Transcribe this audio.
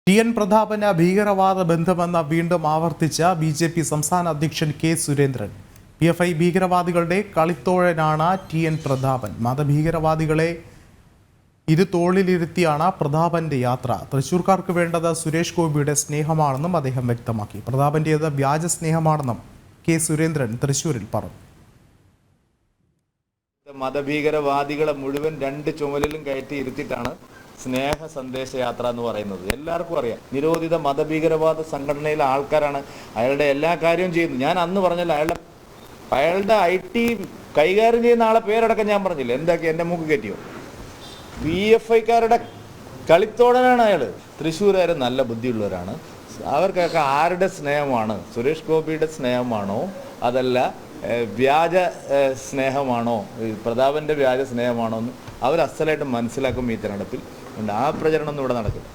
TN. Prathapan ഭീകരവാദ ബന്ധമെന്ന് വീണ്ടും ആവർത്തിച്ച BJP. സംസ്ഥാന അധ്യക്ഷൻ കെ. സുരേന്ദ്രൻ. PFI ഭീകരവാദികളുടെ കളിത്തോഴനാണ് ടി.എൻ. പ്രതാപൻ. മതഭീകരവാദികളെ ഇരുതോളിലിരുത്തിയാണ് പ്രതാപന്റെ യാത്ര. തൃശൂർക്കാർക്ക് വേണ്ടത് സുരേഷ് ഗോപിയുടെ സ്നേഹമാണെന്നും അദ്ദേഹം വ്യക്തമാക്കി. പ്രതാപന്റേത് വ്യാജ സ്നേഹമാണെന്നും കെ. സുരേന്ദ്രൻ തൃശൂരിൽ പറഞ്ഞു. മതഭീകരവാദികളെ മുഴുവൻ രണ്ട് ചുമലിലും കയറ്റി ഇരുത്തിയിട്ടാണ് സ്നേഹ സന്ദേശയാത്ര എന്ന് പറയുന്നത്. എല്ലാവർക്കും അറിയാം, നിരോധിത മതഭീകരവാദ സംഘടനയിലെ ആൾക്കാരാണ്. അയാളുടെ എല്ലാ കാര്യവും ചെയ്യുന്നത്. ഞാൻ അന്ന് പറഞ്ഞല്ലോ, അയാളുടെ IT കൈകാര്യം ചെയ്യുന്ന ആളെ പേരടക്കം ഞാൻ പറഞ്ഞില്ല. എന്താക്കി എൻ്റെ മൂക്ക് കയറ്റിയോ? PFIക്കാരുടെ കളിത്തോടനാണ് അയാൾ. തൃശ്ശൂരുകാർ നല്ല ബുദ്ധിയുള്ളവരാണ്. അവർക്കൊക്കെ ആരുടെ സ്നേഹമാണ്? സുരേഷ് ഗോപിയുടെ സ്നേഹമാണോ, അതല്ല വ്യാജ സ്നേഹമാണോ, പ്രതാപൻ്റെ വ്യാജ സ്നേഹമാണോ എന്ന് അവർ അസലായിട്ട് മനസ്സിലാക്കും. ഈ തെരഞ്ഞെടുപ്പിൽ ആ പ്രചരണം ഒന്നും ഇവിടെ നടക്കില്ല.